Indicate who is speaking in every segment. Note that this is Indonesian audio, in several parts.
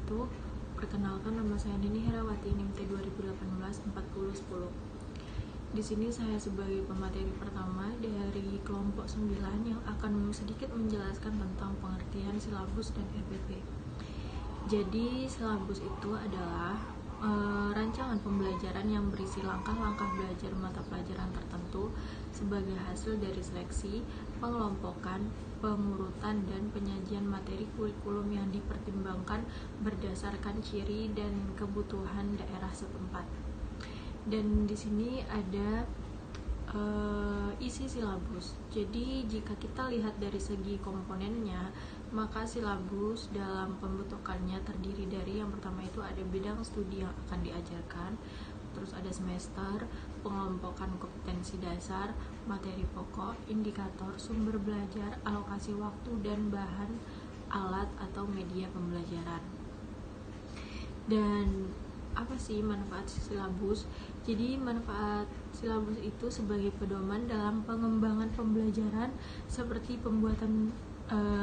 Speaker 1: wabarakatuh. Perkenalkan, nama saya Nini Herawati, NIM T 2018-4010. Di sini saya sebagai pemateri pertama dari kelompok 9 yang akan sedikit menjelaskan tentang pengertian silabus dan RPP. Jadi silabus itu adalah rancangan pembelajaran yang berisi langkah-langkah belajar mata pelajaran tertentu sebagai hasil dari seleksi, pengelompokan, pengurutan, dan penyajian materi kurikulum yang dipertimbangkan berdasarkan ciri dan kebutuhan daerah setempat. Dan di sini ada isi silabus. Jadi jika kita lihat dari segi komponennya, maka silabus dalam pembentukannya terdiri dari yang pertama itu ada bidang studi yang akan diajarkan, terus ada semester, pengelompokan kompetensi dasar, materi pokok, indikator, sumber belajar, alokasi waktu, dan bahan, alat atau media pembelajaran. Dan apa sih manfaat silabus? Jadi manfaat silabus itu sebagai pedoman dalam pengembangan pembelajaran seperti pembuatan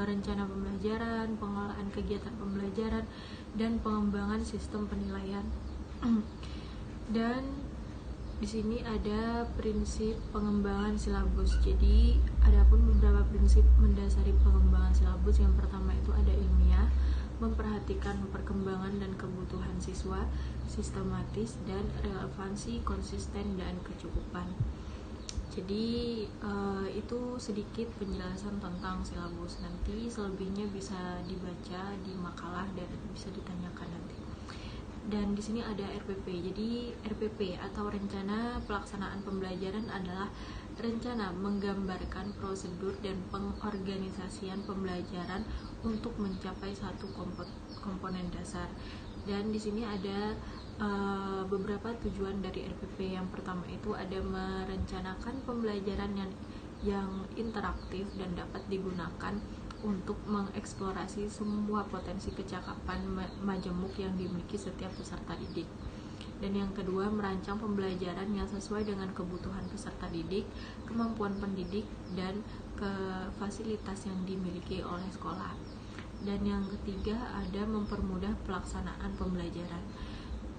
Speaker 1: rencana pembelajaran, pengelolaan kegiatan pembelajaran, dan pengembangan sistem penilaian. Dan di sini ada prinsip pengembangan silabus. Jadi adapun beberapa prinsip mendasari pengembangan silabus. Yang pertama itu ada ilmiah, memperhatikan perkembangan dan kebutuhan siswa, sistematis, dan relevansi, konsisten, dan kecukupan. Jadi itu sedikit penjelasan tentang silabus. Nanti selebihnya bisa dibaca di makalah dan bisa ditanyakan nanti. Dan di sini ada RPP. Jadi RPP atau rencana pelaksanaan pembelajaran adalah rencana menggambarkan prosedur dan pengorganisasian pembelajaran untuk mencapai satu komponen dasar. Dan di sini ada beberapa tujuan dari RPP. Yang pertama itu ada merencanakan pembelajaran yang interaktif dan dapat digunakan untuk mengeksplorasi semua potensi kecakapan majemuk yang dimiliki setiap peserta didik. Dan yang kedua, merancang pembelajaran yang sesuai dengan kebutuhan peserta didik, kemampuan pendidik, dan fasilitas yang dimiliki oleh sekolah. Dan yang ketiga, ada mempermudah pelaksanaan pembelajaran.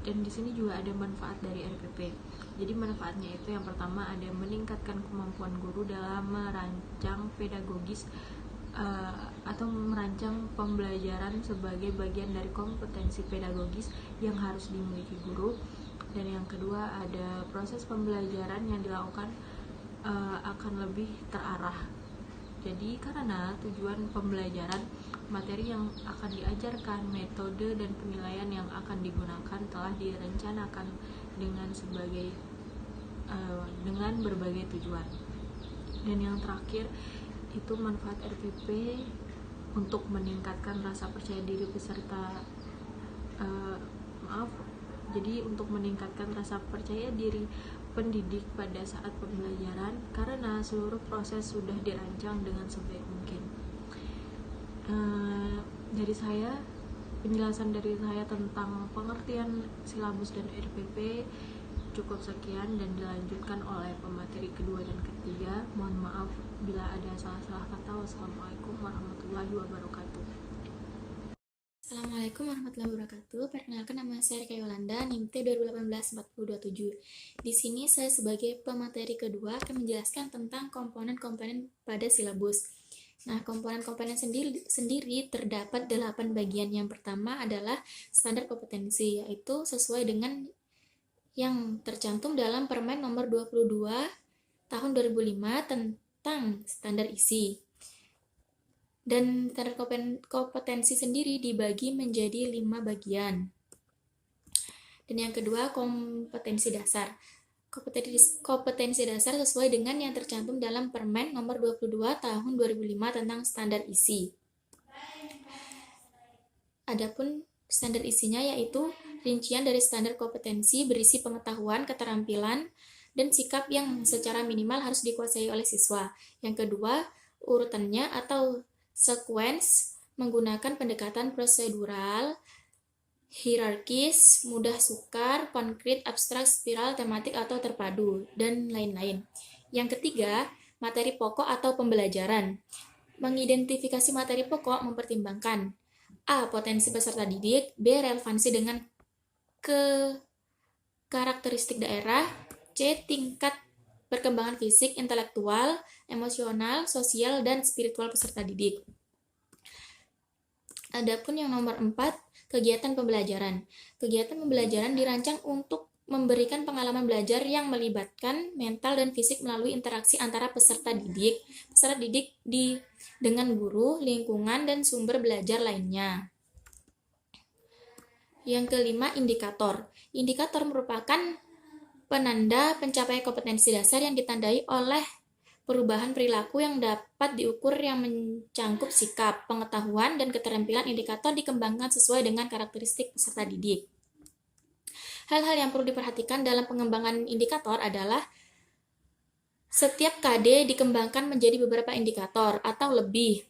Speaker 1: Dan di sini juga ada manfaat dari RPP. Jadi manfaatnya itu yang pertama ada meningkatkan kemampuan guru dalam merancang pedagogis atau merancang pembelajaran sebagai bagian dari kompetensi pedagogis yang harus dimiliki guru. Dan yang kedua ada proses pembelajaran yang dilakukan akan lebih terarah. Jadi karena tujuan pembelajaran, materi yang akan diajarkan, metode dan penilaian yang akan digunakan telah direncanakan dengan berbagai tujuan. Dan yang terakhir itu manfaat RPP untuk meningkatkan rasa percaya diri peserta. Jadi untuk meningkatkan rasa percaya diri pendidik pada saat pembelajaran karena seluruh proses sudah dirancang dengan sebaik mungkin. Penjelasan dari saya tentang pengertian silabus dan RPP cukup sekian dan dilanjutkan oleh pemateri kedua dan ketiga. Mohon maaf bila ada salah-salah kata. Wassalamualaikum warahmatullahi wabarakatuh.
Speaker 2: Assalamualaikum warahmatullahi wabarakatuh. Perkenalkan, nama saya Rika Yolanda, NIM T 2018-4027. Di sini saya sebagai pemateri kedua akan menjelaskan tentang komponen-komponen pada silabus. Nah, komponen-komponen sendiri terdapat 8 bagian. Yang pertama adalah standar kompetensi, yaitu sesuai dengan yang tercantum dalam Permen nomor 22 tahun 2005 tentang standar isi. Dan standar kompetensi sendiri dibagi menjadi 5 bagian. Dan yang kedua, kompetensi dasar. Kompetensi dasar sesuai dengan yang tercantum dalam Permen nomor 22 tahun 2005 tentang standar isi. Adapun standar isinya yaitu rincian dari standar kompetensi berisi pengetahuan, keterampilan, dan sikap yang secara minimal harus dikuasai oleh siswa. Yang kedua, urutannya atau sequence menggunakan pendekatan prosedural, hierarkis, mudah sukar, konkret, abstrak, spiral, tematik, atau terpadu, dan lain-lain. Yang ketiga, materi pokok atau pembelajaran. Mengidentifikasi materi pokok mempertimbangkan A. Potensi peserta didik. B. Relevansi dengan karakteristik daerah. C. Tingkat perkembangan fisik, intelektual, emosional, sosial, dan spiritual peserta didik. Adapun yang nomor 4, kegiatan pembelajaran. Kegiatan pembelajaran dirancang untuk memberikan pengalaman belajar yang melibatkan mental dan fisik melalui interaksi antara peserta didik dengan guru, lingkungan, dan sumber belajar lainnya. Yang kelima, indikator. Indikator merupakan penanda pencapaian kompetensi dasar yang ditandai oleh perubahan perilaku yang dapat diukur yang mencangkup sikap, pengetahuan, dan keterampilan. Indikator dikembangkan sesuai dengan karakteristik peserta didik. Hal-hal yang perlu diperhatikan dalam pengembangan indikator adalah setiap KD dikembangkan menjadi beberapa indikator atau lebih.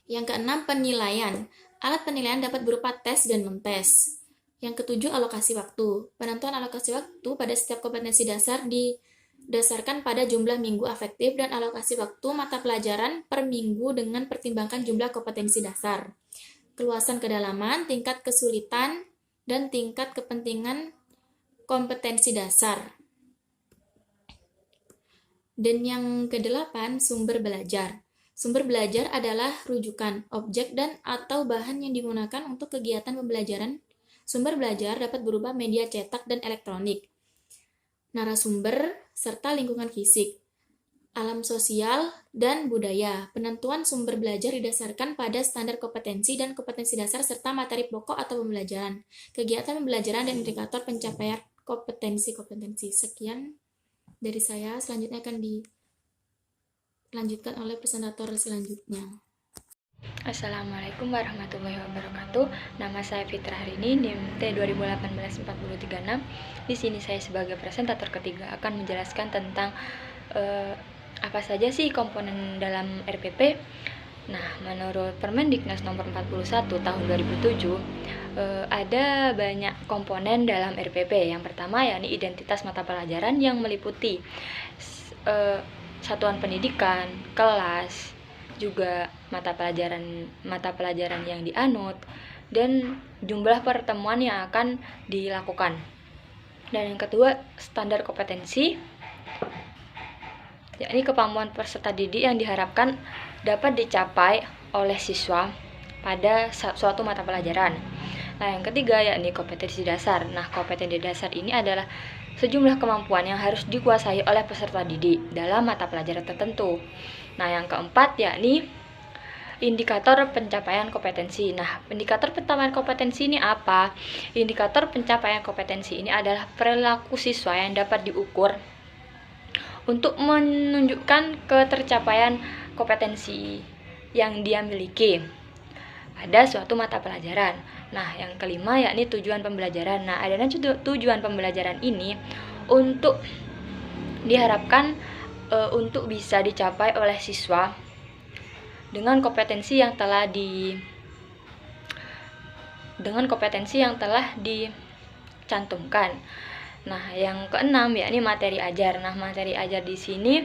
Speaker 2: Yang keenam, penilaian. Alat penilaian dapat berupa tes dan non-tes. Yang ketujuh, alokasi waktu. Penentuan alokasi waktu pada setiap kompetensi dasar didasarkan pada jumlah minggu afektif dan alokasi waktu mata pelajaran per minggu dengan pertimbangkan jumlah kompetensi dasar, keluasan kedalaman, tingkat kesulitan, dan tingkat kepentingan kompetensi dasar. Dan yang kedelapan, sumber belajar. Sumber belajar adalah rujukan, objek, dan atau bahan yang digunakan untuk kegiatan pembelajaran. Sumber belajar dapat berupa media cetak dan elektronik, narasumber, serta lingkungan fisik, alam sosial, dan budaya. Penentuan sumber belajar didasarkan pada standar kompetensi dan kompetensi dasar serta materi pokok atau pembelajaran, kegiatan pembelajaran, dan indikator pencapaian kompetensi-kompetensi. Sekian dari saya, selanjutnya akan dilanjutkan oleh presentator selanjutnya.
Speaker 3: Assalamualaikum warahmatullahi wabarakatuh. Nama saya Fitra Harini, NIM T2018-4036. Di sini saya sebagai presentator ketiga akan menjelaskan tentang apa saja sih komponen dalam RPP. Nah, menurut Permendiknas nomor 41 tahun 2007, ada banyak komponen dalam RPP. Yang pertama yakni identitas mata pelajaran yang meliputi satuan pendidikan, kelas, juga mata pelajaran yang dianut, dan jumlah pertemuan yang akan dilakukan. Dan yang kedua, standar kompetensi, yakni kemampuan peserta didik yang diharapkan dapat dicapai oleh siswa pada suatu mata pelajaran. Nah, yang ketiga yakni kompetensi dasar. Nah, kompetensi dasar ini adalah sejumlah kemampuan yang harus dikuasai oleh peserta didik dalam mata pelajaran tertentu. Nah, yang keempat yakni indikator pencapaian kompetensi. Nah, indikator pencapaian kompetensi ini apa? Indikator pencapaian kompetensi ini adalah perilaku siswa yang dapat diukur untuk menunjukkan ketercapaian kompetensi yang dia miliki pada suatu mata pelajaran. Nah, yang kelima yakni tujuan pembelajaran. Nah, adanya tujuan pembelajaran ini untuk diharapkan untuk bisa dicapai oleh siswa dengan kompetensi yang telah dicantumkan. Nah, yang keenam yakni materi ajar. Nah, materi ajar di sini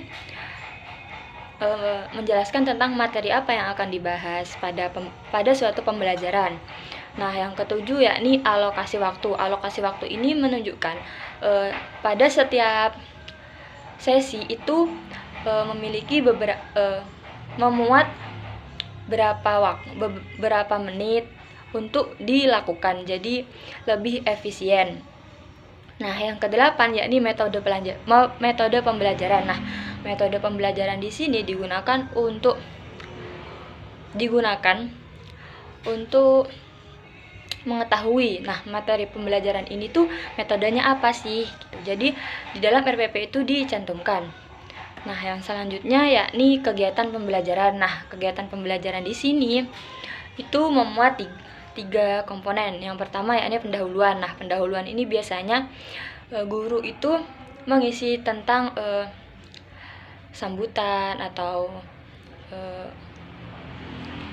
Speaker 3: menjelaskan tentang materi apa yang akan dibahas pada suatu pembelajaran. Nah, yang ketujuh yakni alokasi waktu. Alokasi waktu ini menunjukkan pada setiap sesi itu memiliki memuat berapa menit untuk dilakukan, jadi lebih efisien. Nah, yang kedelapan yakni metode pembelajaran. Nah, metode pembelajaran di sini digunakan untuk mengetahui, nah, materi pembelajaran ini tuh metodenya apa sih gitu. Jadi di dalam RPP itu dicantumkan. Nah, yang selanjutnya yakni kegiatan pembelajaran. Nah, kegiatan pembelajaran di sini itu memuat tiga komponen. Yang pertama yakni pendahuluan. Nah, pendahuluan ini biasanya guru itu mengisi tentang sambutan atau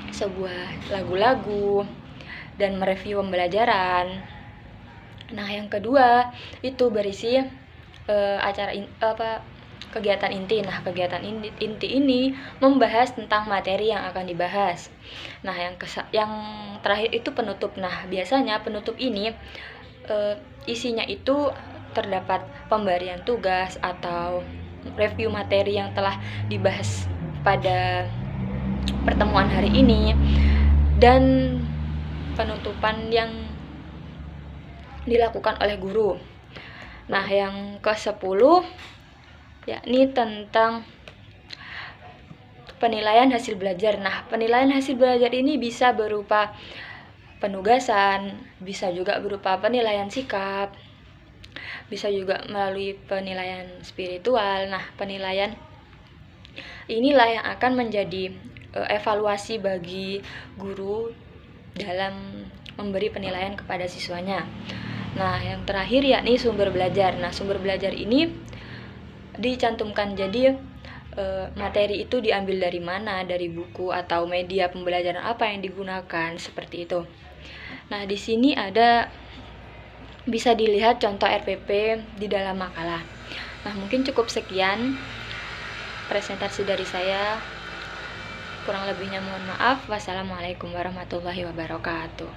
Speaker 3: sebuah lagu-lagu dan mereview pembelajaran. Nah, yang kedua itu berisi kegiatan inti. Nah, kegiatan inti ini membahas tentang materi yang akan dibahas. Nah, yang terakhir itu penutup. Nah, biasanya penutup ini isinya itu terdapat pemberian tugas atau review materi yang telah dibahas pada pertemuan hari ini, dan penutupan yang dilakukan oleh guru. Nah, yang ke-10 yakni tentang penilaian hasil belajar. Nah, penilaian hasil belajar ini bisa berupa penugasan, bisa juga berupa penilaian sikap, bisa juga melalui penilaian spiritual. Nah, penilaian inilah yang akan menjadi evaluasi bagi guru dalam memberi penilaian kepada siswanya. Nah, yang terakhir yakni sumber belajar. Nah, sumber belajar ini dicantumkan, jadi materi itu diambil dari mana, dari buku atau media pembelajaran apa yang digunakan, seperti itu. Nah, di sini bisa dilihat contoh RPP di dalam makalah. Nah, mungkin cukup sekian presentasi dari saya. Kurang lebihnya mohon maaf. Wassalamualaikum warahmatullahi wabarakatuh.